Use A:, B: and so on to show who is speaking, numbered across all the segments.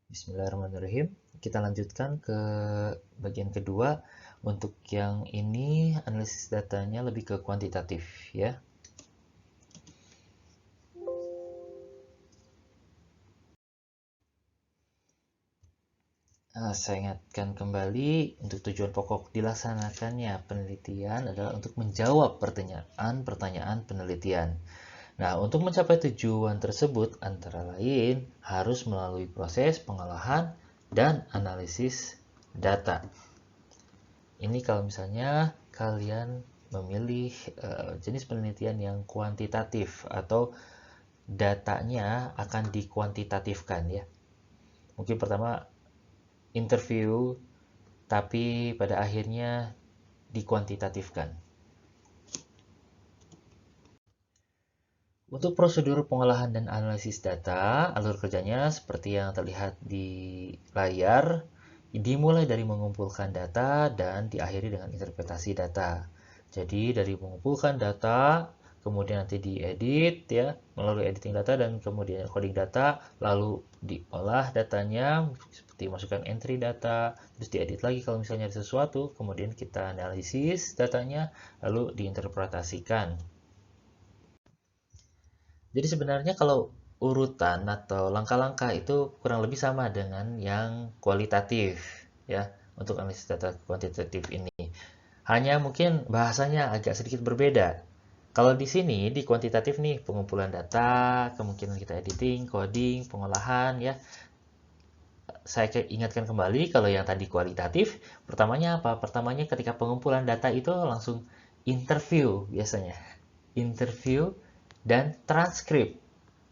A: Bismillahirrahmanirrahim. Kita lanjutkan ke bagian kedua. Untuk yang ini analisis datanya lebih ke kuantitatif ya. Saya ingatkan kembali untuk tujuan pokok dilaksanakannya penelitian adalah untuk menjawab pertanyaan-pertanyaan penelitian. Nah, untuk mencapai tujuan tersebut antara lain harus melalui proses pengolahan dan analisis data. Ini kalau misalnya kalian memilih jenis penelitian yang kuantitatif atau datanya akan dikuantitatifkan ya. Mungkin pertama interview tapi pada akhirnya dikuantitatifkan. Untuk prosedur pengolahan dan analisis data, alur kerjanya seperti yang terlihat di layar, dimulai dari mengumpulkan data dan diakhiri dengan interpretasi data. Jadi dari mengumpulkan data, kemudian nanti diedit ya, melalui editing data dan kemudian coding data, lalu diolah datanya seperti masukkan entry data, terus diedit lagi kalau misalnya ada sesuatu, kemudian kita analisis datanya, lalu diinterpretasikan. Jadi sebenarnya kalau urutan atau langkah-langkah itu kurang lebih sama dengan yang kualitatif ya untuk analisis data kuantitatif ini. Hanya mungkin bahasanya agak sedikit berbeda. Kalau di sini di kuantitatif nih pengumpulan data, kemungkinan kita editing, coding, pengolahan ya. Saya ingatkan kembali kalau yang tadi kualitatif, pertamanya apa? Pertamanya ketika pengumpulan data itu langsung interview biasanya. Interview dan transkrip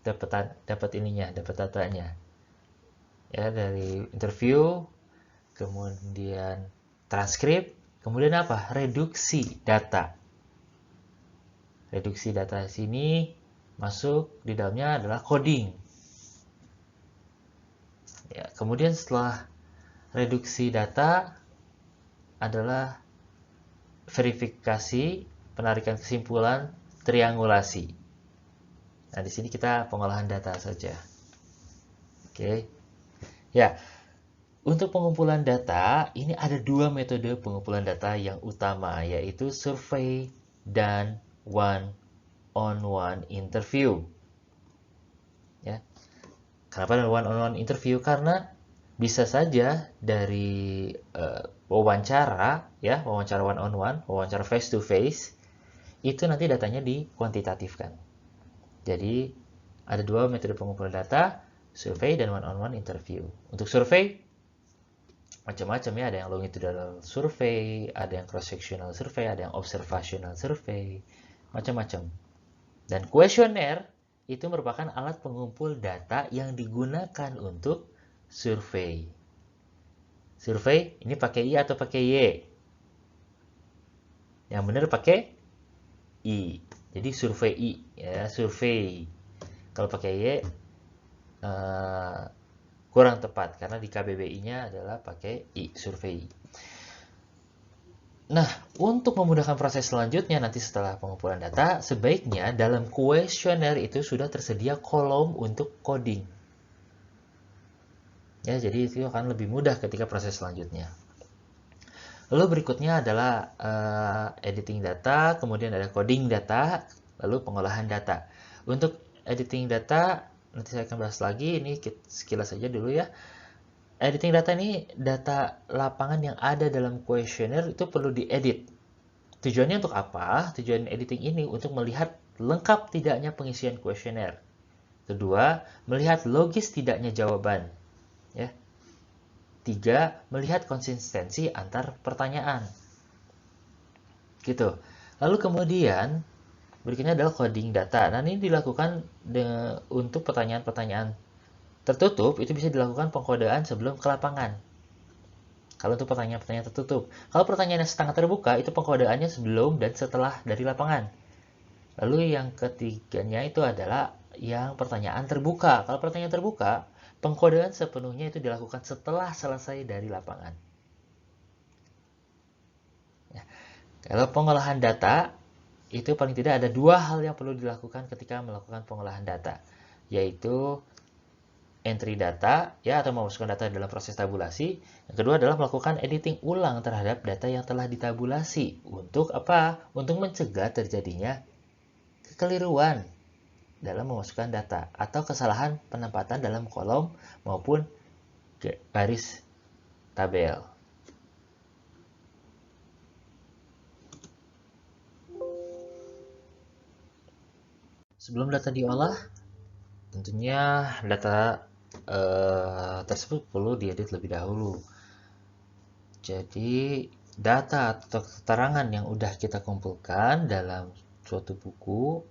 A: dapat ininya, dapat datanya. Ya, dari interview, kemudian transkrip, kemudian apa? Reduksi data. Reduksi data sini masuk di dalamnya adalah coding. Ya, kemudian setelah reduksi data adalah verifikasi, penarikan kesimpulan, triangulasi. Nah, di sini kita pengolahan data saja. Oke. Ya, untuk pengumpulan data, ini ada dua metode pengumpulan data yang utama, yaitu survei dan one-on-one interview. Ya. Kenapa one-on-one interview? Karena bisa saja dari wawancara, ya, wawancara one-on-one, wawancara face-to-face, itu nanti datanya dikuantitatifkan. Jadi, ada dua metode pengumpulan data, survei dan one-on-one interview. Untuk survei, macam-macam ya, ada yang longitudinal survey, ada yang cross-sectional survey, ada yang observational survey, macam-macam. Dan kuesioner itu merupakan alat pengumpul data yang digunakan untuk survei. Survei ini pakai I atau pakai Y? Yang benar pakai I. Jadi survei I ya, survei. Kalau pakai Y kurang tepat karena di KBBI-nya adalah pakai I, survei. Nah, untuk memudahkan proses selanjutnya nanti setelah pengumpulan data, sebaiknya dalam kuesioner itu sudah tersedia kolom untuk coding. Ya, jadi itu akan lebih mudah ketika proses selanjutnya. Lalu berikutnya adalah editing data, kemudian ada coding data, lalu pengolahan data. Untuk editing data, nanti saya akan bahas lagi, ini sekilas saja dulu ya. Editing data ini data lapangan yang ada dalam kuesioner itu perlu diedit. Tujuannya untuk apa? Tujuan editing ini untuk melihat lengkap tidaknya pengisian kuesioner. Kedua, melihat logis tidaknya jawaban. Ya. Tiga, melihat konsistensi antar pertanyaan. Gitu. Lalu kemudian berikutnya adalah coding data. Nah, ini dilakukan untuk pertanyaan-pertanyaan tertutup itu bisa dilakukan pengkodean sebelum ke lapangan. Kalau untuk pertanyaan-pertanyaan tertutup. Kalau pertanyaan yang setengah terbuka itu pengkodeannya sebelum dan setelah dari lapangan. Lalu yang ketiganya itu adalah yang pertanyaan terbuka. Kalau pertanyaan terbuka, pengkodean sepenuhnya itu dilakukan setelah selesai dari lapangan. Ya. Kalau pengolahan data, itu paling tidak ada dua hal yang perlu dilakukan ketika melakukan pengolahan data, yaitu entry data ya atau memasukkan data dalam proses tabulasi. Yang kedua adalah melakukan editing ulang terhadap data yang telah ditabulasi. Untuk apa? Untuk mencegah terjadinya kekeliruan dalam memasukkan data atau kesalahan penempatan dalam kolom maupun baris tabel. Sebelum data diolah, tentunya data tersebut perlu diedit lebih dahulu. Jadi data atau keterangan yang udah kita kumpulkan dalam suatu buku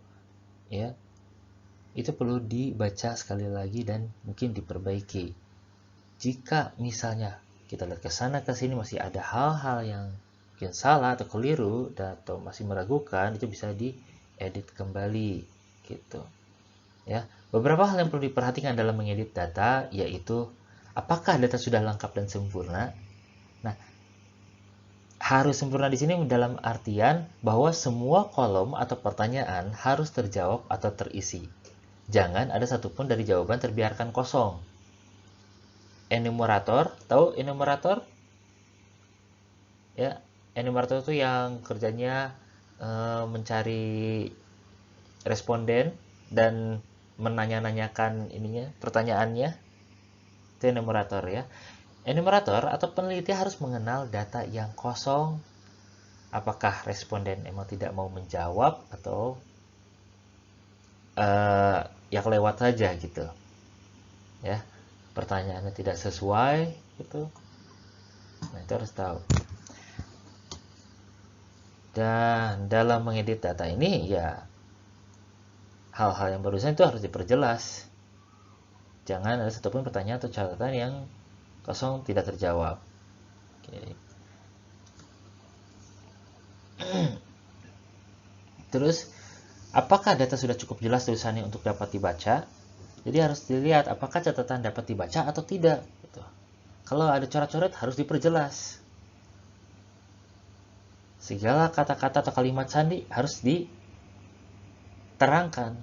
A: ya itu perlu dibaca sekali lagi dan mungkin diperbaiki. Jika misalnya kita lihat ke sana ke sini masih ada hal-hal yang mungkin salah atau keliru atau masih meragukan, itu bisa diedit kembali gitu. Ya, beberapa hal yang perlu diperhatikan dalam mengedit data yaitu apakah data sudah lengkap dan sempurna. Nah, harus sempurna di sini dalam artian bahwa semua kolom atau pertanyaan harus terjawab atau terisi. Jangan ada satupun dari jawaban terbiarkan kosong. Enumerator, tahu enumerator? Ya, enumerator itu yang kerjanya mencari responden dan menanya-nanyakan ininya, pertanyaannya. Itu enumerator ya. Enumerator atau peneliti harus mengenal data yang kosong. Apakah responden emang tidak mau menjawab atau ya kelewat saja gitu. Ya, pertanyaannya tidak sesuai gitu. Nah, itu harus tahu. Dan dalam mengedit data ini ya hal-hal yang barusan itu harus diperjelas. Jangan ada satupun pertanyaan atau catatan yang kosong tidak terjawab. Oke. Terus, apakah data sudah cukup jelas tulisannya untuk dapat dibaca? Jadi harus dilihat apakah catatan dapat dibaca atau tidak. Gitu. Kalau ada coret-coret harus diperjelas. Segala kata-kata atau kalimat sandi harus diterangkan,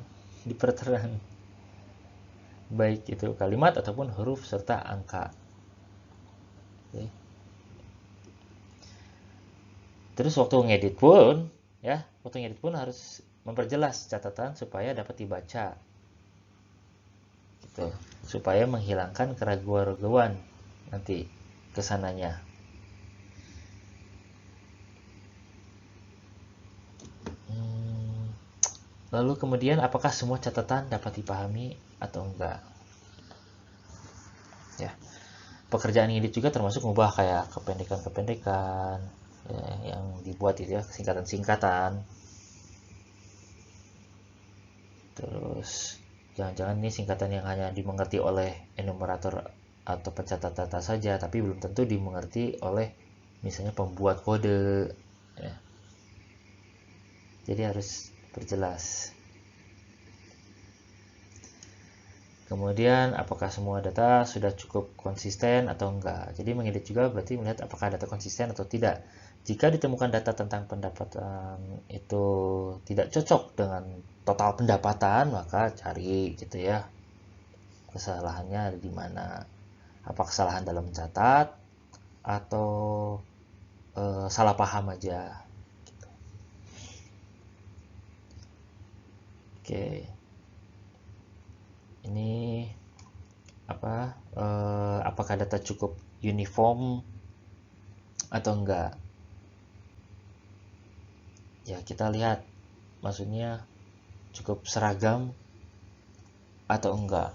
A: diperterang. Baik itu kalimat ataupun huruf serta angka. Oke. Terus waktu ngedit pun, ya, waktu ngedit pun harus memperjelas catatan supaya dapat dibaca. Gitu. Supaya menghilangkan keraguan-raguan nanti kesananya. Lalu kemudian apakah semua catatan dapat dipahami atau enggak? Ya, pekerjaan ngedit juga termasuk mengubah kayak kependekan-kependekan ya, yang dibuat itu ya, singkatan-singkatan. Terus jangan-jangan ini singkatan yang hanya dimengerti oleh enumerator atau pencatat data saja, tapi belum tentu dimengerti oleh misalnya pembuat kode. Ya. Jadi harus perjelas. Kemudian apakah semua data sudah cukup konsisten atau enggak. Jadi mengedit juga berarti melihat apakah data konsisten atau tidak. Jika ditemukan data tentang pendapatan itu tidak cocok dengan total pendapatan, maka cari gitu ya. Kesalahannya ada di mana. Apa kesalahan dalam mencatat atau salah paham aja. Gitu. Oke. Ini apakah data cukup uniform atau enggak. Ya, kita lihat maksudnya cukup seragam atau enggak.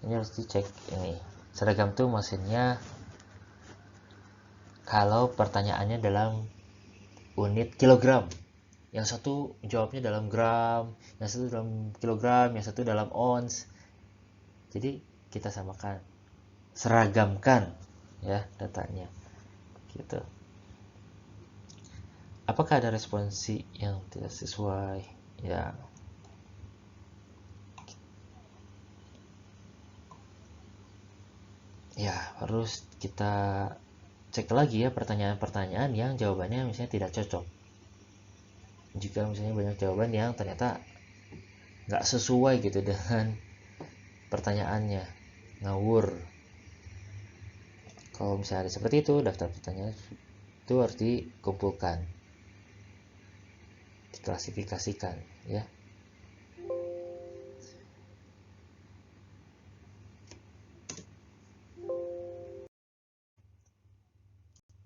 A: Ini harus dicek ini. Seragam tuh maksudnya kalau pertanyaannya dalam unit kilogram. Yang satu jawabnya dalam gram, yang satu dalam kilogram, yang satu dalam ons. Jadi kita samakan, seragamkan ya datanya. Gitu. Apakah ada responsi yang tidak sesuai? Ya. Ya, harus kita cek lagi ya pertanyaan-pertanyaan yang jawabannya misalnya tidak cocok. Jika misalnya banyak jawaban yang ternyata nggak sesuai gitu dengan pertanyaannya, ngawur. Kalau misalnya ada seperti itu, daftar pertanyaan itu harus dikumpulkan, diklasifikasikan, ya.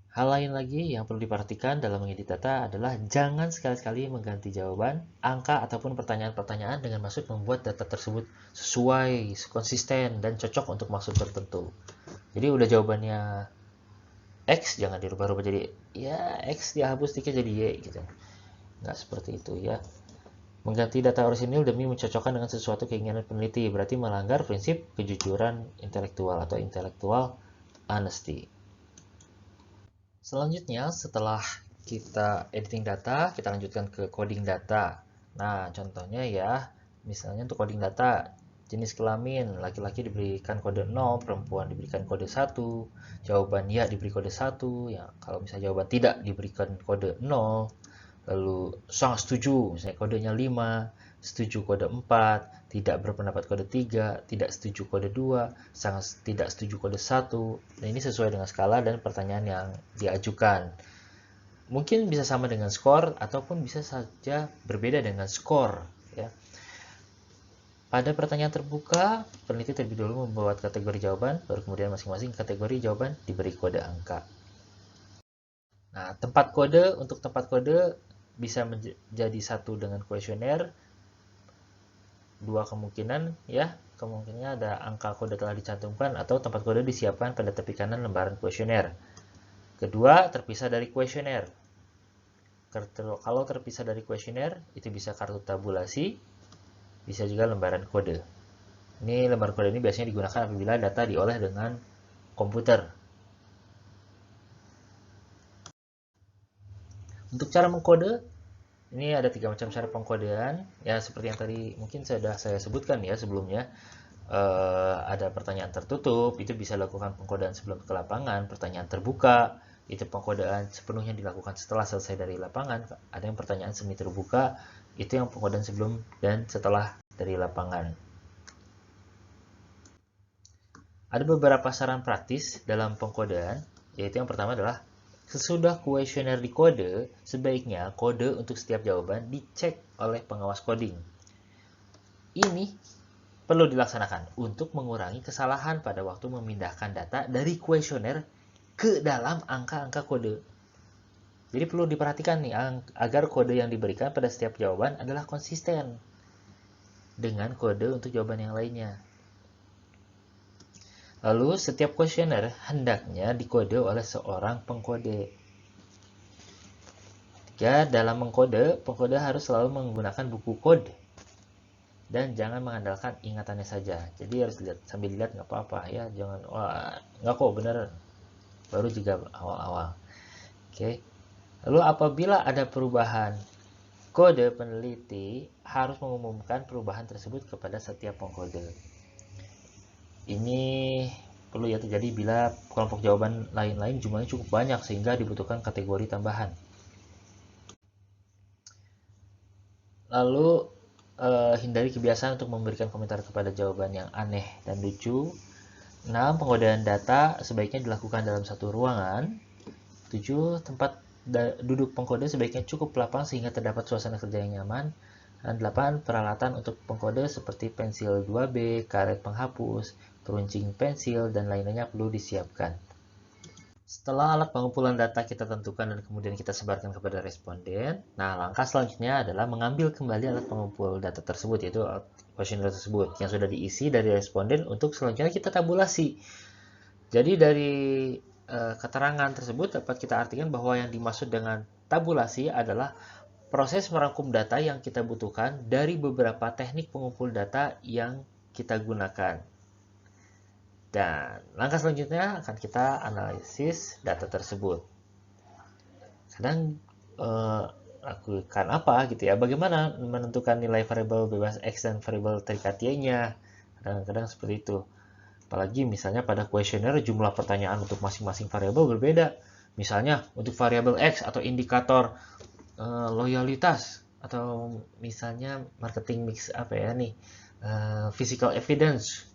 A: Hal lain lagi yang perlu diperhatikan dalam mengedit data adalah jangan sekali-kali mengganti jawaban, angka, ataupun pertanyaan-pertanyaan dengan maksud membuat data tersebut sesuai, konsisten, dan cocok untuk maksud tertentu. Jadi udah jawabannya X, jangan dirubah-rubah jadi ya X dihapus dikit jadi Y gitu. Nggak seperti itu ya. Mengganti data orisinil demi mencocokkan dengan sesuatu keinginan peneliti berarti melanggar prinsip kejujuran intelektual atau intellectual honesty. Selanjutnya, setelah kita editing data, kita lanjutkan ke coding data. Nah, contohnya ya, misalnya untuk coding data, jenis kelamin, laki-laki diberikan kode 0, perempuan diberikan kode 1, jawaban ya diberi kode 1, ya kalau misalnya jawaban tidak diberikan kode 0, lalu sangat setuju, misalnya kodenya 5, setuju kode 4, tidak berpendapat kode 3, tidak setuju kode 2, sangat tidak setuju kode 1. Nah, ini sesuai dengan skala dan pertanyaan yang diajukan. Mungkin bisa sama dengan skor ataupun bisa saja berbeda dengan skor, ya. Pada pertanyaan terbuka, peneliti terlebih dahulu membuat kategori jawaban, baru kemudian masing-masing kategori jawaban diberi kode angka. Nah, tempat kode, untuk tempat kode bisa menjadi satu dengan kuesioner, dua kemungkinan ya, kemungkinannya ada angka kode telah dicantumkan atau tempat kode disiapkan pada tepi kanan lembaran kuesioner. Kedua, terpisah dari kuesioner. Kalau terpisah dari kuesioner, itu bisa kartu tabulasi, bisa juga lembaran kode. Ini lembaran kode ini biasanya digunakan apabila data diolah dengan komputer. Untuk cara mengkode, ini ada 3 macam cara pengkodean, ya seperti yang tadi mungkin sudah saya sebutkan ya sebelumnya. Ada pertanyaan tertutup, itu bisa dilakukan pengkodean sebelum ke lapangan. Pertanyaan terbuka, itu pengkodean sepenuhnya dilakukan setelah selesai dari lapangan. Ada yang pertanyaan semi terbuka, itu yang pengkodean sebelum dan setelah dari lapangan. Ada beberapa saran praktis dalam pengkodean, yaitu yang pertama adalah sesudah kuesioner dikode, sebaiknya kode untuk setiap jawaban dicek oleh pengawas coding. Ini perlu dilaksanakan untuk mengurangi kesalahan pada waktu memindahkan data dari kuesioner ke dalam angka-angka kode. Jadi perlu diperhatikan nih agar kode yang diberikan pada setiap jawaban adalah konsisten dengan kode untuk jawaban yang lainnya. Lalu setiap kuesioner hendaknya dikode oleh seorang pengkode. Ya, dalam mengkode, pengkode harus selalu menggunakan buku kode dan jangan mengandalkan ingatannya saja. Jadi harus lihat sambil lihat nggak apa-apa ya, jangan wah nggak kok bener baru juga awal-awal. Oke. Lalu apabila ada perubahan kode, peneliti harus mengumumkan perubahan tersebut kepada setiap pengkode. Ini perlu ya terjadi bila kelompok jawaban lain-lain jumlahnya cukup banyak sehingga dibutuhkan kategori tambahan. Lalu hindari kebiasaan untuk memberikan komentar kepada jawaban yang aneh dan lucu. 6. Pengodean data sebaiknya dilakukan dalam satu ruangan. 7. Tempat duduk pengkode sebaiknya cukup lapang sehingga terdapat suasana kerja yang nyaman. Dan 8. Peralatan untuk pengkode seperti pensil 2B, karet penghapus, peruncing pensil, dan lain-lainnya perlu disiapkan. Setelah alat pengumpulan data kita tentukan dan kemudian kita sebarkan kepada responden, nah langkah selanjutnya adalah mengambil kembali alat pengumpul data tersebut, yaitu kuesioner tersebut yang sudah diisi dari responden untuk selanjutnya kita tabulasi. Jadi dari keterangan tersebut dapat kita artikan bahwa yang dimaksud dengan tabulasi adalah proses merangkum data yang kita butuhkan dari beberapa teknik pengumpul data yang kita gunakan. Dan langkah selanjutnya akan kita analisis data tersebut. Kadang lakukan apa gitu ya? Bagaimana menentukan nilai variabel bebas X dan variabel terikat Y-nya? Kadang-kadang seperti itu. Apalagi misalnya pada kuesioner jumlah pertanyaan untuk masing-masing variabel berbeda. Misalnya untuk variabel X atau indikator loyalitas atau misalnya marketing mix apa ya nih, physical evidence.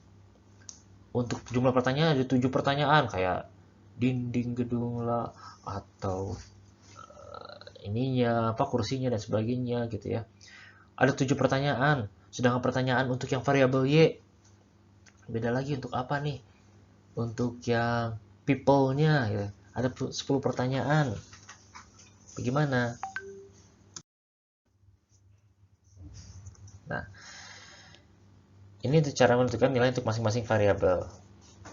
A: Untuk jumlah pertanyaan ada 7 pertanyaan, kayak dinding gedung lah, atau ininya apa, kursinya dan sebagainya gitu ya. Ada 7 pertanyaan. Sedangkan pertanyaan untuk yang variabel Y beda lagi. Untuk apa nih? Untuk yang people-nya ya, ada 10 pertanyaan. Bagaimana? Nah, ini untuk cara menentukan nilai untuk masing-masing variabel.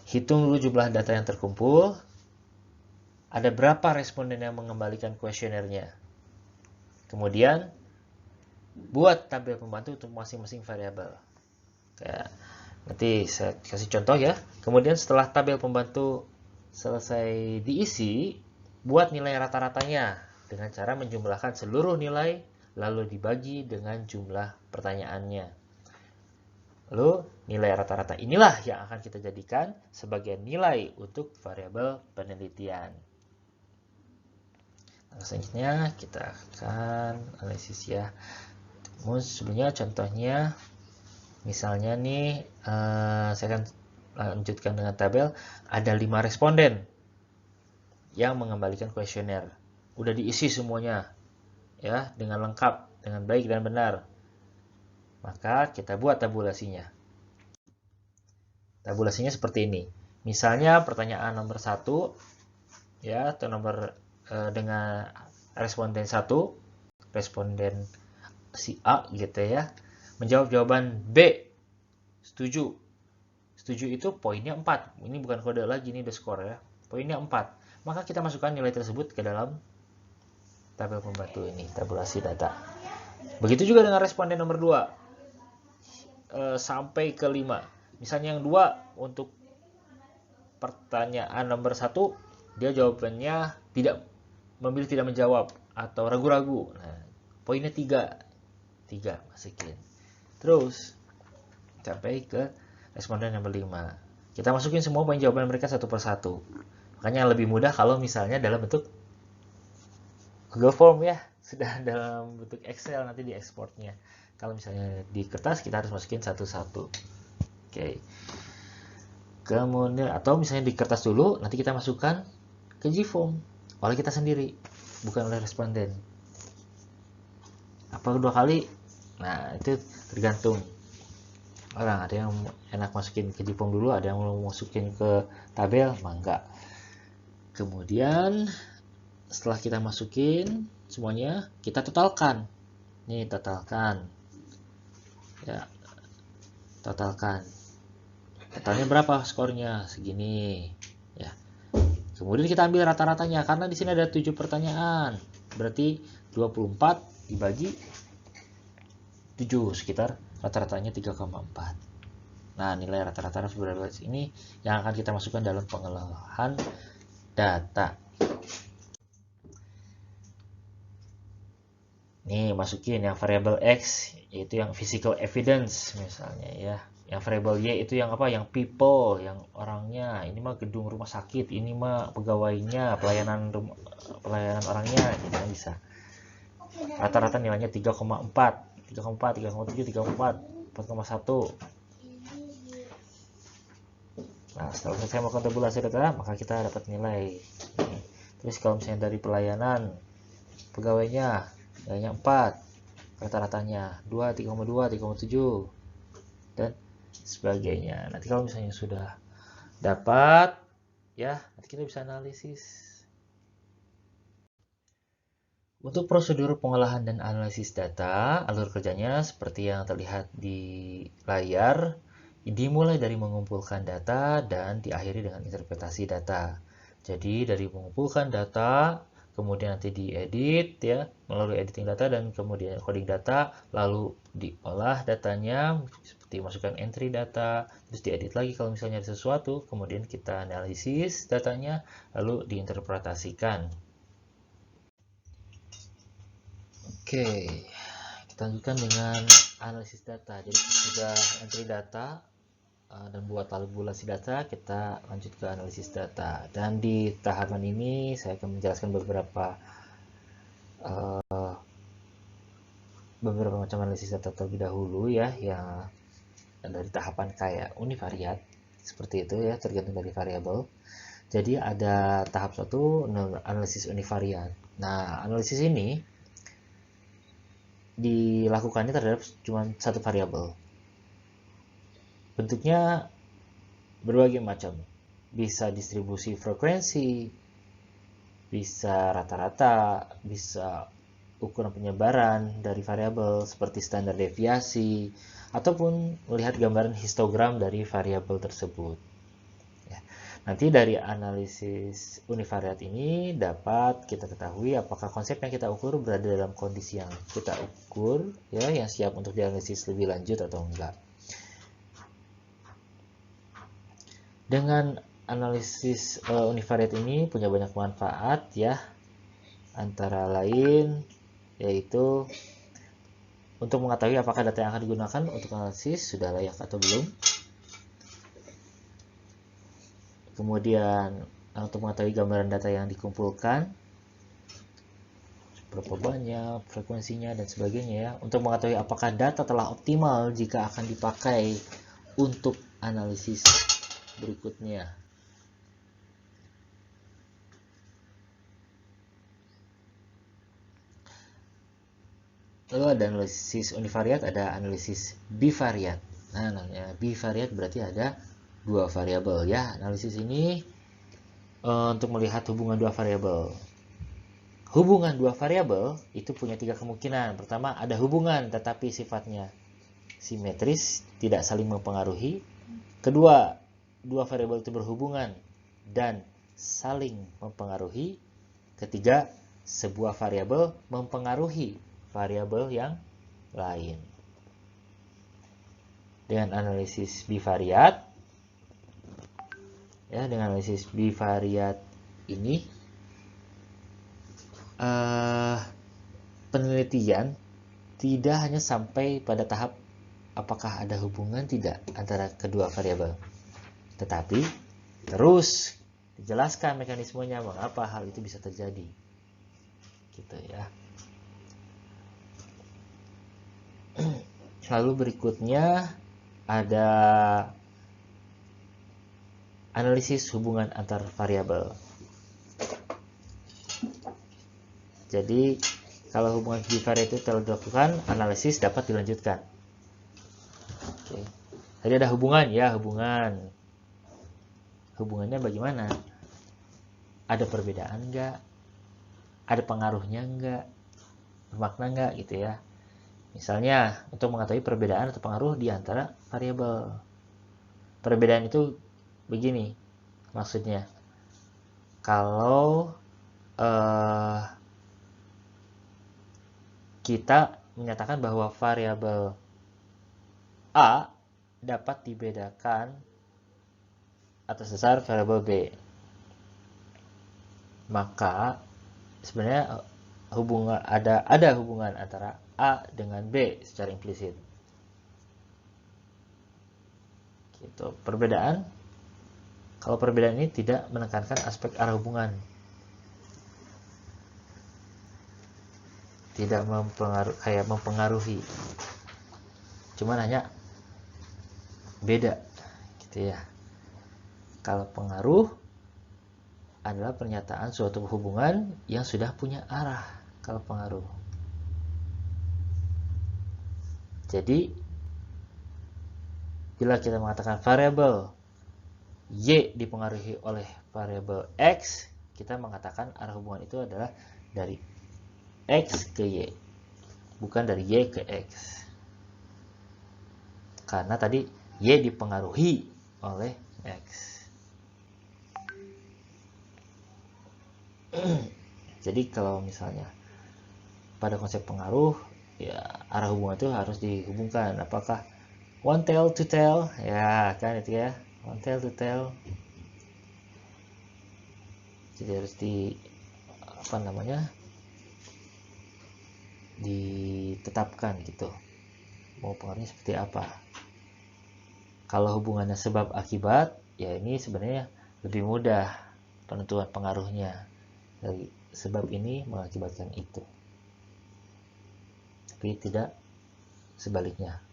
A: Hitung dulu jumlah data yang terkumpul. Ada berapa responden yang mengembalikan kuesionernya. Kemudian, buat tabel pembantu untuk masing-masing variabel. Kayak nanti saya kasih contoh ya. Kemudian setelah tabel pembantu selesai diisi, buat nilai rata-ratanya dengan cara menjumlahkan seluruh nilai lalu dibagi dengan jumlah pertanyaannya. Lalu nilai rata-rata inilah yang akan kita jadikan sebagai nilai untuk variabel penelitian. Selanjutnya kita akan analisis ya. Sebelumnya contohnya, misalnya nih saya akan lanjutkan dengan tabel. Ada 5 responden yang mengembalikan kuesioner. Udah diisi semuanya ya, dengan lengkap, dengan baik dan benar. Maka kita buat tabulasinya. Tabulasinya seperti ini. Misalnya pertanyaan nomor 1 ya, atau nomor dengan responden 1, responden si A gitu ya, menjawab jawaban B, setuju. Setuju itu poinnya 4. Ini bukan kode lagi, ini udah skor ya. Poinnya 4. Maka kita masukkan nilai tersebut ke dalam tabel pembantu ini, tabulasi data. Begitu juga dengan responden nomor 2 sampai ke 5. Misalnya yang 2 untuk pertanyaan nomor 1, dia jawabannya tidak memilih tidak menjawab atau ragu-ragu. Nah, poinnya 3 masukin. Terus sampai ke responden nomor 5. Kita masukin semua poin jawaban mereka satu persatu. Makanya lebih mudah kalau misalnya dalam bentuk Google Form ya, sudah dalam bentuk Excel nanti diekspornya. Kalau misalnya di kertas kita harus masukin satu-satu. Oke. Kemudian atau misalnya di kertas dulu, nanti kita masukkan ke Gform oleh kita sendiri, bukan oleh responden. Apa 2 kali? Nah, itu tergantung orang. Ada yang enak masukin ke Gform dulu, ada yang mau masukin ke tabel, enggak. Kemudian setelah kita masukin semuanya, kita totalkan. Nih, totalkan. Ya. Totalkan. Totalnya berapa skornya? Segini. Ya. Kemudian kita ambil rata-ratanya karena di sini ada 7 pertanyaan. Berarti 24 dibagi 7, sekitar rata-ratanya 3,4. Nah, nilai rata-rata berapa ini yang akan kita masukkan dalam pengolahan data. Nih, masukin yang variabel X, yaitu yang physical evidence misalnya ya. Yang variabel Y itu yang apa? Yang people, yang orangnya. Ini mah gedung rumah sakit, ini mah pegawainya, pelayanan orangnya, gitu bisa. Rata-rata nilainya 3,4, 3,4, 3,7, 3,4, 4,1. Nah, setelah selesai melakukan tabulasi data, maka kita dapat nilai. Terus kalau misalnya dari pelayanan pegawainya, nilainya 4, rata-ratanya 2, 3,2, 3,7, dan sebagainya. Nanti kalau misalnya sudah dapat, ya nanti kita bisa analisis. Untuk prosedur pengolahan dan analisis data, alur kerjanya seperti yang terlihat di layar, dimulai dari mengumpulkan data dan diakhiri dengan interpretasi data. Jadi dari mengumpulkan data, kemudian nanti diedit ya, melalui editing data dan kemudian coding data, lalu diolah datanya, seperti masukkan entry data, terus diedit lagi kalau misalnya ada sesuatu, kemudian kita analisis datanya, lalu diinterpretasikan. Oke, kita lanjutkan dengan analisis data. Jadi sudah entry data dan buat tabulasi data, kita lanjut ke analisis data. Dan di tahapan ini saya akan menjelaskan beberapa macam analisis data terlebih dahulu ya, yang dari tahapan kayak univariat seperti itu ya, tergantung dari variabel. Jadi ada tahap 1 analisis univariat. Nah, analisis ini dilakukannya terhadap cuma satu variabel. Bentuknya berbagai macam. Bisa distribusi frekuensi, bisa rata-rata, bisa ukuran penyebaran dari variabel seperti standar deviasi, ataupun melihat gambaran histogram dari variabel tersebut. Nanti dari analisis univariat ini dapat kita ketahui apakah konsep yang kita ukur berada dalam kondisi yang kita ukur, ya, yang siap untuk dianalisis lebih lanjut atau enggak. Dengan analisis univariat ini punya banyak manfaat, ya, antara lain yaitu untuk mengetahui apakah data yang akan digunakan untuk analisis sudah layak atau belum. Kemudian untuk mengetahui gambaran data yang dikumpulkan, berapa banyak, frekuensinya, dan sebagainya ya. Untuk mengetahui apakah data telah optimal jika akan dipakai untuk analisis berikutnya. Lalu ada analisis univariat, ada analisis bivariat. Nah, namanya bivariat berarti ada dua variabel ya. Analisis ini untuk melihat hubungan dua variabel. Hubungan dua variabel itu punya tiga kemungkinan. Pertama, ada hubungan tetapi sifatnya simetris, tidak saling mempengaruhi. Kedua, dua variabel itu berhubungan dan saling mempengaruhi. Ketiga, sebuah variabel mempengaruhi variabel yang lain. Dengan analisis bivariat, ya, dengan analisis bivariat ini penelitian tidak hanya sampai pada tahap apakah ada hubungan tidak antara kedua variabel, tetapi terus dijelaskan mekanismenya mengapa hal itu bisa terjadi, gitu ya. Lalu berikutnya ada analisis hubungan antar variabel. Jadi kalau hubungan bivariat itu telah dilakukan, analisis dapat dilanjutkan. Oke. Tadi ada hubungan, ya, hubungan. Hubungannya bagaimana? Ada perbedaan nggak? Ada pengaruhnya nggak? Bermakna nggak, gitu ya? Misalnya, untuk mengetahui perbedaan atau pengaruh di antara variabel. Perbedaan itu begini, maksudnya. Kalau kita menyatakan bahwa variabel A dapat dibedakan atas dasar variabel B, maka sebenarnya ada hubungan antara A dengan B secara implisit. Gitu. Perbedaan, kalau perbedaan ini tidak menekankan aspek arah hubungan, tidak mempengaruhi, cuman hanya beda, gitu ya. Kalau pengaruh adalah pernyataan suatu hubungan yang sudah punya arah. Kalau pengaruh, jadi bila kita mengatakan variabel Y dipengaruhi oleh variabel X, kita mengatakan arah hubungan itu adalah dari X ke Y, bukan dari Y ke X. Karena tadi Y dipengaruhi oleh X. Jadi kalau misalnya pada konsep pengaruh, ya arah hubungan itu harus dihubungkan. Apakah one tail, two tail, ya kan itu ya, one tail, two tail. Jadi harus ditetapkan gitu, mau pengaruhnya seperti apa. Kalau hubungannya sebab akibat, ya ini sebenarnya lebih mudah penentuan pengaruhnya, dari sebab ini mengakibatkan itu, tapi tidak sebaliknya.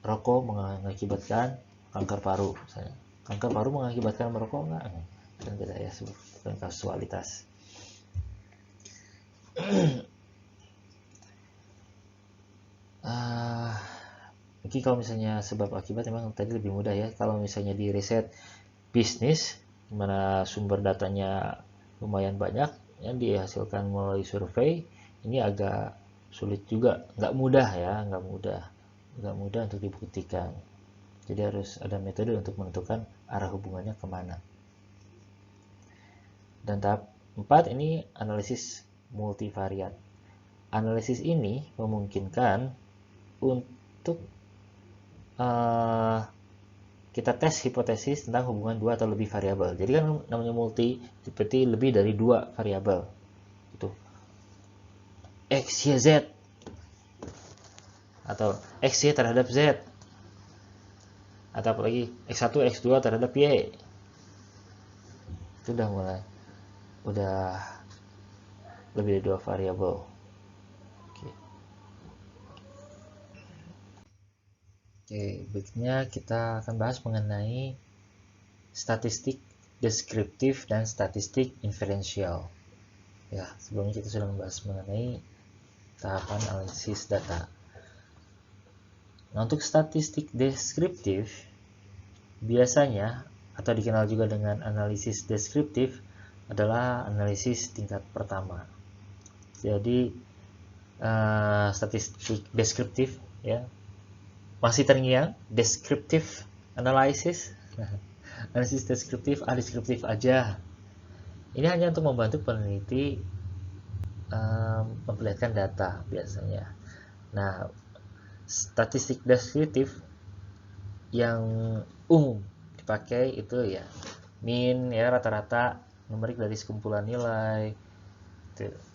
A: rokok mengakibatkan kanker paru misalnya. Kanker paru mengakibatkan merokok enggak? Kan beda ya, bukan kasualitas. Mungkin kalau misalnya sebab akibat memang tadi lebih mudah ya. Kalau misalnya di riset bisnis, dimana sumber datanya lumayan banyak yang dihasilkan melalui survei, ini agak sulit juga, nggak mudah ya, nggak mudah untuk dibuktikan. Jadi harus ada metode untuk menentukan arah hubungannya kemana. Dan tahap 4 ini analisis multivariat. Analisis ini memungkinkan untuk kita tes hipotesis tentang hubungan dua atau lebih variabel. Jadi kan namanya multi, seperti lebih dari dua variabel. Itu X, Y, Z. Atau X, Y terhadap Z. Atau apalagi X1, X2 terhadap Y. Itu udah mulai. Udah lebih dari dua variabel. Oke, berikutnya kita akan bahas mengenai statistik deskriptif dan statistik inferensial. Ya, sebelumnya kita sudah membahas mengenai tahapan analisis data. Nah, untuk statistik deskriptif biasanya atau dikenal juga dengan analisis deskriptif adalah analisis tingkat pertama. Jadi statistik deskriptif ya masih terngiang deskriptif analysis. Analisis deskriptif, deskriptif aja. Ini hanya untuk membantu peneliti memperlihatkan data biasanya. Nah, statistik deskriptif yang umum dipakai itu ya mean ya, rata-rata numerik dari sekumpulan nilai.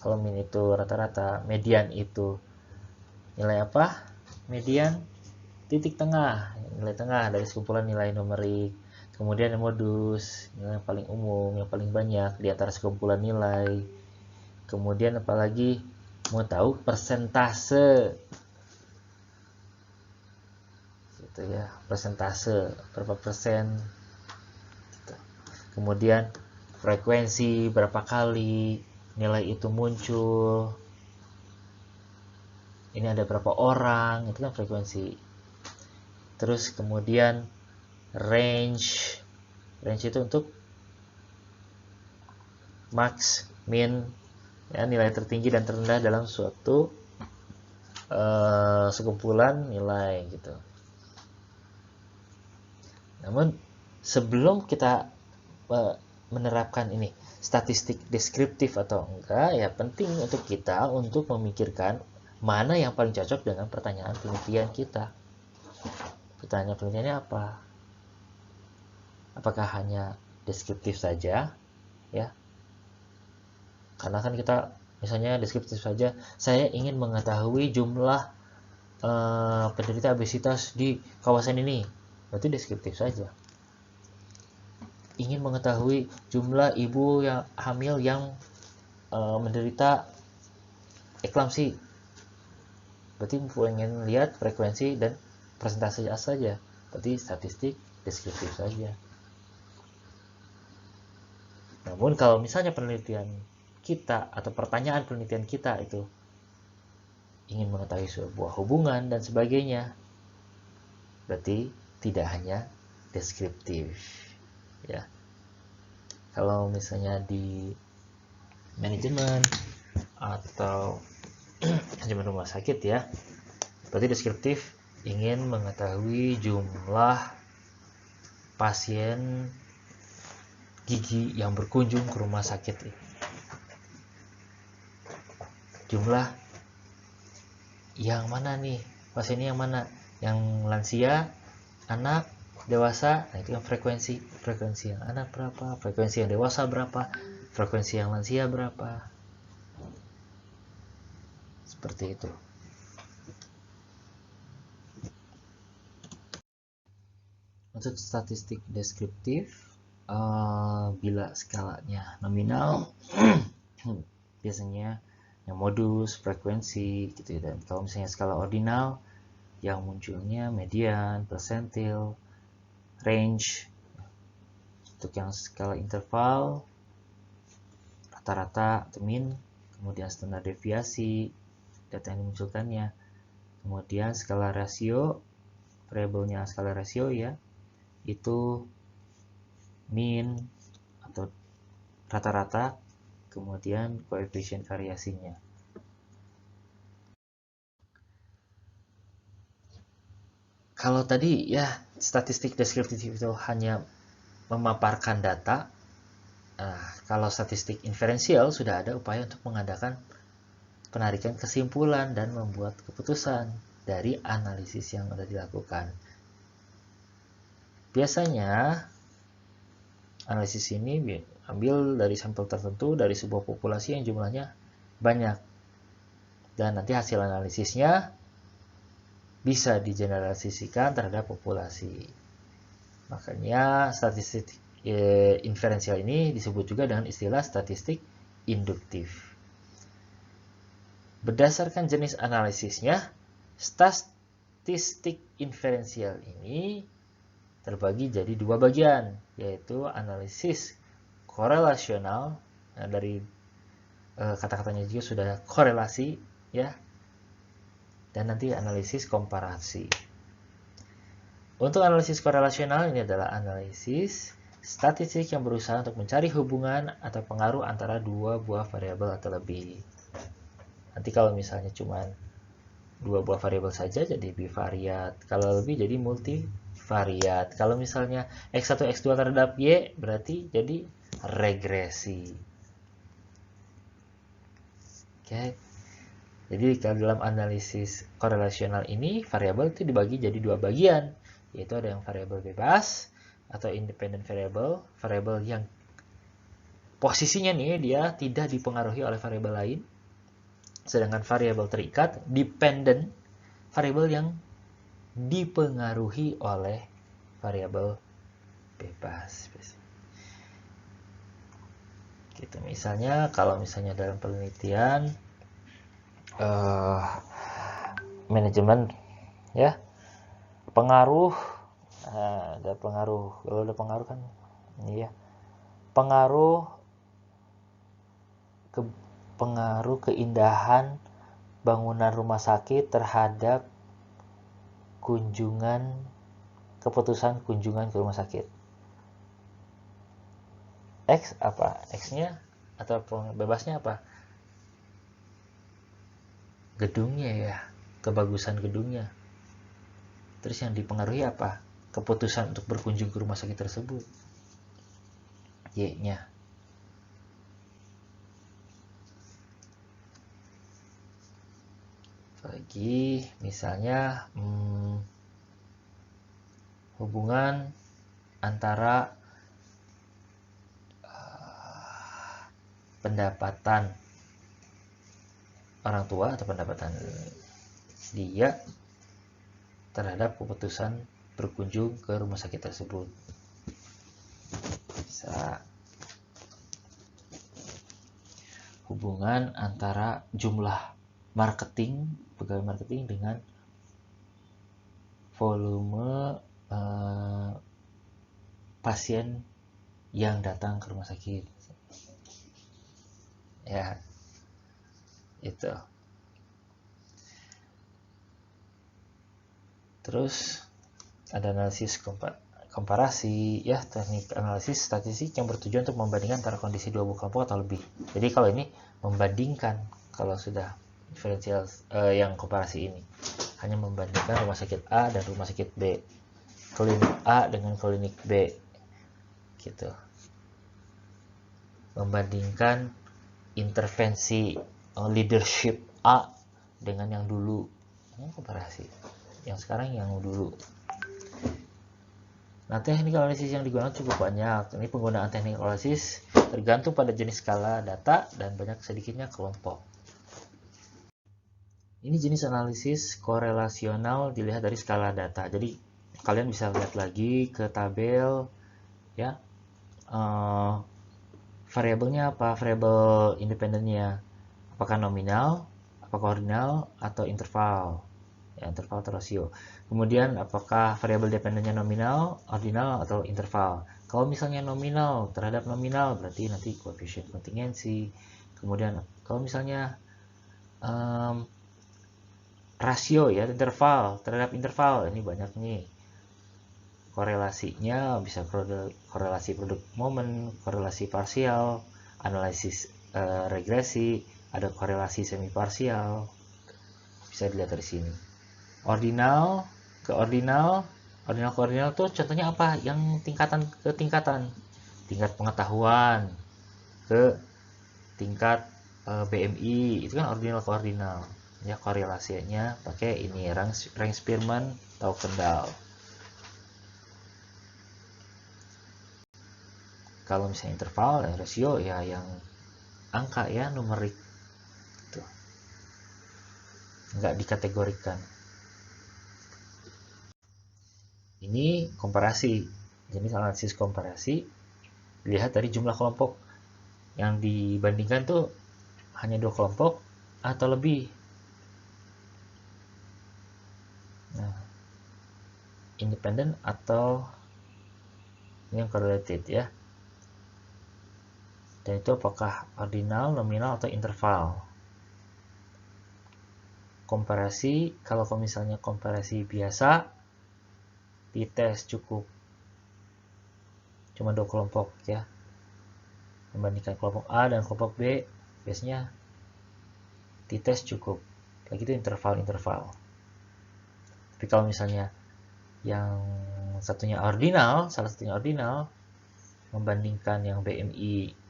A: Kalau mean itu rata-rata, median itu nilai apa? Median titik tengah, nilai tengah dari sekumpulan nilai numerik. Kemudian modus, yang paling umum, yang paling banyak di antara sekumpulan nilai. Kemudian apalagi mau tahu persentase, gitu ya, persentase berapa persen. Gitu. Kemudian frekuensi berapa kali nilai itu muncul. Ini ada berapa orang, itu kan frekuensi. Terus kemudian range itu untuk max, min, ya, nilai tertinggi dan terendah dalam suatu sekumpulan nilai gitu. Namun sebelum kita menerapkan ini statistik deskriptif atau enggak, ya penting untuk kita untuk memikirkan mana yang paling cocok dengan pertanyaan penelitian kita. Pertanyaan penelitiannya apa? Apakah hanya deskriptif saja, ya? Karena kan kita misalnya deskriptif saja, saya ingin mengetahui jumlah penderita obesitas di kawasan ini, berarti deskriptif saja. Ingin mengetahui jumlah ibu yang hamil yang menderita eklamsi, berarti pengen lihat frekuensi dan persentase saja, berarti statistik deskriptif saja. Namun kalau misalnya penelitian kita atau pertanyaan penelitian kita itu ingin mengetahui sebuah hubungan dan sebagainya, berarti tidak hanya deskriptif ya. Kalau misalnya di manajemen atau manajemen rumah sakit ya, berarti deskriptif ingin mengetahui jumlah pasien gigi yang berkunjung ke rumah sakit. Jumlah yang mana nih? Pasiennya yang mana? Yang lansia, anak, dewasa. Nah, itu yang frekuensi yang anak berapa, frekuensi yang dewasa berapa, frekuensi yang lansia berapa. Seperti itu. Untuk statistik deskriptif, bila skalanya nominal biasanya yang modus, frekuensi gitu ya. Dan kalau misalnya skala ordinal yang munculnya median, persentil, range. Untuk yang skala interval, rata-rata atau mean, kemudian standar deviasi, data yang dimunculkannya, kemudian skala rasio, variabelnya skala rasio ya, itu mean atau rata-rata, kemudian koefisien variasinya. Kalau tadi ya statistik deskriptif itu hanya memaparkan data, kalau statistik inferensial sudah ada upaya untuk mengadakan penarikan kesimpulan dan membuat keputusan dari analisis yang sudah dilakukan. Biasanya analisis ini ambil dari sampel tertentu dari sebuah populasi yang jumlahnya banyak, dan nanti hasil analisisnya bisa digeneralisasikan terhadap populasi. Makanya statistik inferensial ini disebut juga dengan istilah statistik induktif. Berdasarkan jenis analisisnya, statistik inferensial ini terbagi jadi dua bagian, yaitu analisis korelasional. Nah, dari kata-katanya juga sudah korelasi ya, dan nanti analisis komparasi. Untuk analisis korelasional ini adalah analisis statistik yang berusaha untuk mencari hubungan atau pengaruh antara dua buah variabel atau lebih. Nanti kalau misalnya cuma dua buah variabel saja jadi bivariat, kalau lebih jadi multivariat. Kalau misalnya X1 X2 terhadap Y berarti jadi regresi. Oke. Jadi kalau dalam analisis korelasional ini, variabel itu dibagi jadi dua bagian, yaitu ada yang variabel bebas atau independent variable, variabel yang posisinya nih dia tidak dipengaruhi oleh variabel lain, sedangkan variabel terikat, dependent, variabel yang dipengaruhi oleh variabel bebas. Gitu. Misalnya kalau misalnya dalam penelitian manajemen ya, pengaruh, ada pengaruh, kalau ada pengaruh kan ini ya, pengaruh keindahan bangunan rumah sakit terhadap keputusan kunjungan ke rumah sakit. X apa? X-nya atau bebasnya apa? Gedungnya ya, kebagusan gedungnya. Terus yang dipengaruhi apa? Keputusan untuk berkunjung ke rumah sakit tersebut. Y-nya. Lagi misalnya hubungan antara pendapatan orang tua atau pendapatan dia terhadap keputusan berkunjung ke rumah sakit tersebut. Bisa hubungan antara jumlah marketing, pegawai marketing dengan volume pasien yang datang ke rumah sakit. Ya, itu. Terus ada analisis komparasi ya, teknik analisis statistik yang bertujuan untuk membandingkan antara kondisi dua buah kelompok atau lebih. Jadi kalau ini membandingkan, kalau sudah diferensial yang komparasi ini hanya membandingkan rumah sakit A dan rumah sakit B, klinik A dengan klinik B gitu, membandingkan intervensi leadership A dengan yang dulu, komparasi yang sekarang yang dulu. Nah, teknik analisis yang digunakan cukup banyak. Ini penggunaan teknik analisis tergantung pada jenis skala data dan banyak sedikitnya kelompok. Ini jenis analisis korelasional dilihat dari skala data. Jadi kalian bisa lihat lagi ke tabel ya. Variabelnya apa? Variabel independennya apakah nominal, apakah ordinal atau interval. ya, interval atau rasio. Kemudian apakah variabel dependennya nominal, ordinal, atau interval. Kalau misalnya nominal terhadap nominal, berarti nanti koefisien kontingensi. Kemudian kalau misalnya rasio ya, interval terhadap interval, ini banyak nih korelasinya, bisa korelasi produk momen, korelasi parsial, analisis regresi, ada korelasi semi parsial, bisa dilihat dari sini. Ordinal ke ordinal, ordinal ke ordinal tuh contohnya apa? Yang tingkatan ke tingkatan, tingkat pengetahuan ke tingkat BMI, itu kan ordinal ke ordinal. Ya, korelasinya pakai ini rank Spearman atau Kendall. Kalau misalnya interval dan rasio ya yang angka ya, numerik, tuh nggak dikategorikan. Ini komparasi, jenis analisis komparasi, dilihat dari jumlah kelompok yang dibandingkan tuh hanya 2 kelompok atau lebih. Nah, independen atau yang correlated ya. Dan itu apakah ordinal, nominal, atau interval. Komparasi, kalau misalnya komparasi biasa, dites cukup cuma 2 kelompok ya, membandingkan kelompok A dan kelompok B, biasanya dites cukup. Lagi itu interval-interval. Tapi kalau misalnya yang satunya ordinal, salah satunya ordinal, membandingkan yang BMI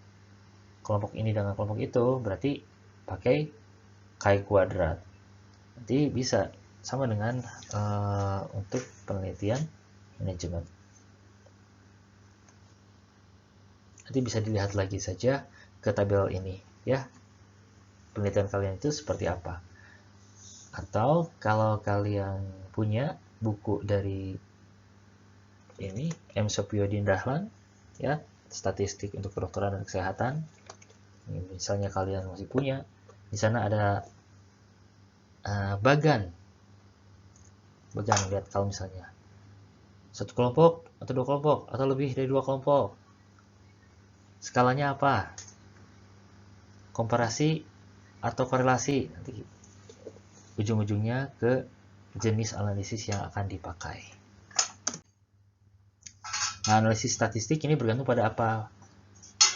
A: kelompok ini dengan kelompok itu, berarti pakai chi kuadrat. Nanti bisa sama dengan untuk penelitian manajemen. Nanti bisa dilihat lagi saja ke tabel ini ya, penelitian kalian itu seperti apa. Atau kalau kalian punya buku dari ini M. Sopiodin Dahlan ya, statistik untuk kedokteran dan kesehatan, misalnya kalian masih punya, di sana ada bagan lihat kalau misalnya satu kelompok atau 2 kelompok atau lebih dari 2 kelompok, skalanya apa, komparasi atau korelasi, nanti ujung-ujungnya ke jenis analisis yang akan dipakai. Nah, analisis statistik ini bergantung pada apa,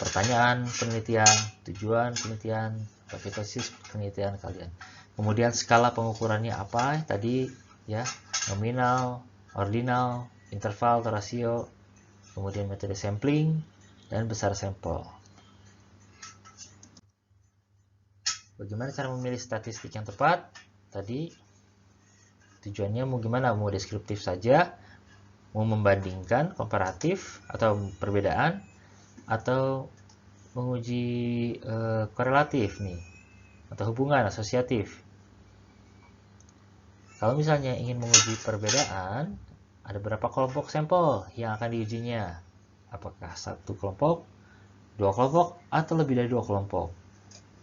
A: pertanyaan penelitian, tujuan penelitian, hipotesis penelitian kalian. Kemudian skala pengukurannya apa tadi ya, nominal, ordinal, interval atau rasio, kemudian metode sampling, dan besar sampel. Bagaimana cara memilih statistik yang tepat? Tadi tujuannya mau gimana? Mau deskriptif saja, mau membandingkan, komparatif, atau perbedaan, atau menguji korelatif nih, atau hubungan asosiatif. Kalau misalnya ingin menguji perbedaan, ada berapa kelompok sampel yang akan diujinya? Apakah 1 kelompok, 2 kelompok, atau lebih dari 2 kelompok?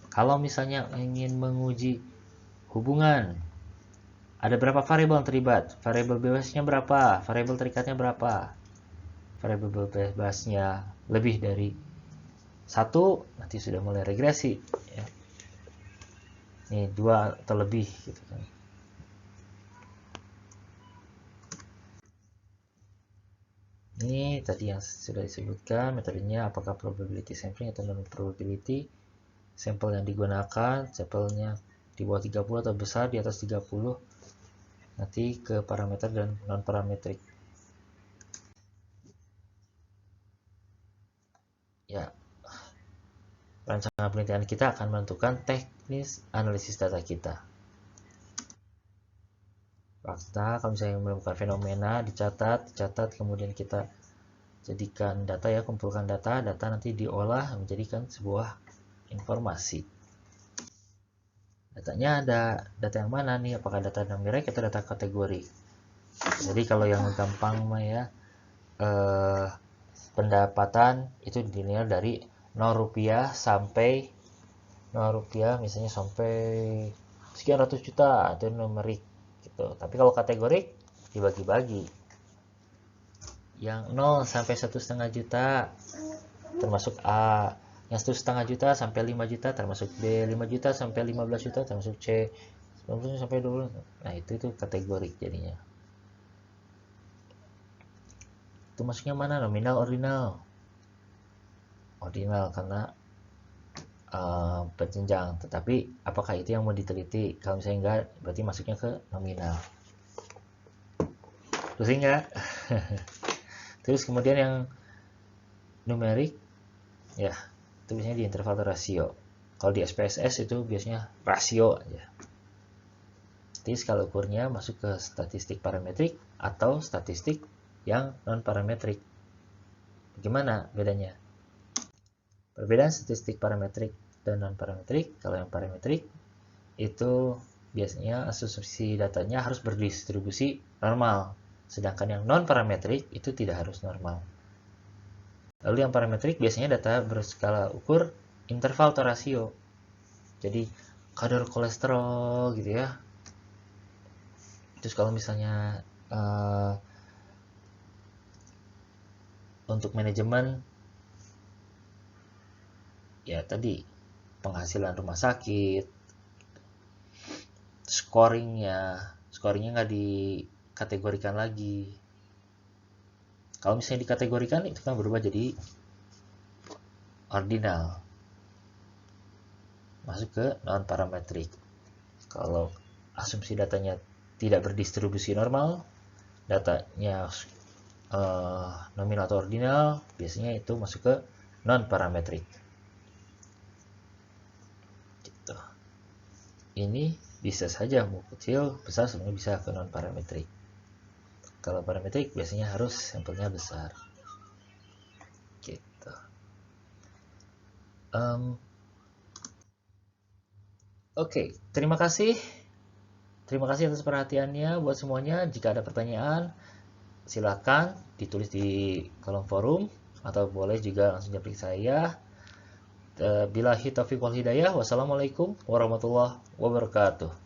A: Kalau misalnya ingin menguji hubungan, ada berapa variabel yang terlibat? Variabel bebasnya berapa? Variabel terikatnya berapa? Variabel bebasnya lebih dari 1, nanti sudah mulai regresi. Ya. Ini 2 atau lebih gitu kan. Ini tadi yang sudah disebutkan metodenya, apakah probability sampling atau non-probability. Sampel yang digunakan, sampelnya di bawah 30 atau besar di atas 30. Nanti ke parameter dan non-parametrik. Ya, rancangan penelitian kita akan menentukan teknis analisis data kita. Fakta, kalau misalnya menemukan fenomena, dicatat, kemudian kita jadikan data ya, kumpulkan data nanti diolah menjadikan sebuah informasi. Datanya ada data yang mana nih, apakah data numerik atau data kategori. Jadi kalau yang gampang ya, pendapatan itu dinilai dari 0 rupiah sampai 0 rupiah misalnya sampai sekian ratus juta, itu numerik. gitu. Tapi kalau kategorik dibagi-bagi. Yang 0 sampai 1,5 juta termasuk A, yang 1,5 juta sampai 5 juta termasuk B, 5 juta sampai 15 juta termasuk C, 90 sampai 20. Nah, itu kategorik jadinya. Itu masuknya mana? Nominal, ordinal. Ordinal karena berjenjang, tetapi apakah itu yang mau diteliti? Kalau misalnya enggak, berarti masuknya ke nominal. Pusing enggak? Terus kemudian yang numerik, ya itu biasanya di interval atau rasio. Kalau di SPSS itu biasanya rasio aja. Jadi skala ukurnya masuk ke statistik parametrik atau statistik yang non parametrik. Bagaimana bedanya? Perbedaan statistik parametrik dan non parametrik, kalau yang parametrik itu biasanya asumsi datanya harus berdistribusi normal, sedangkan yang non parametrik itu tidak harus normal. Lalu yang parametrik biasanya data berskala ukur interval atau rasio, jadi kadar kolesterol gitu ya. Terus kalau misalnya untuk manajemen, ya tadi penghasilan rumah sakit, scoringnya nggak dikategorikan lagi. Kalau misalnya dikategorikan itu kan berubah jadi ordinal, masuk ke non parametrik. Kalau asumsi datanya tidak berdistribusi normal, datanya nominal atau ordinal, biasanya itu masuk ke non parametrik. Gitu. Ini bisa saja mau kecil, besar sebenarnya bisa ke non parametrik. Kalau parametrik biasanya harus sampelnya besar. Gitu. Oke, terima kasih. Terima kasih atas perhatiannya buat semuanya. Jika ada pertanyaan, silakan ditulis di kolom forum atau boleh juga langsung japri saya. Billahi taufiq wal hidayah. Wassalamualaikum warahmatullahi wabarakatuh.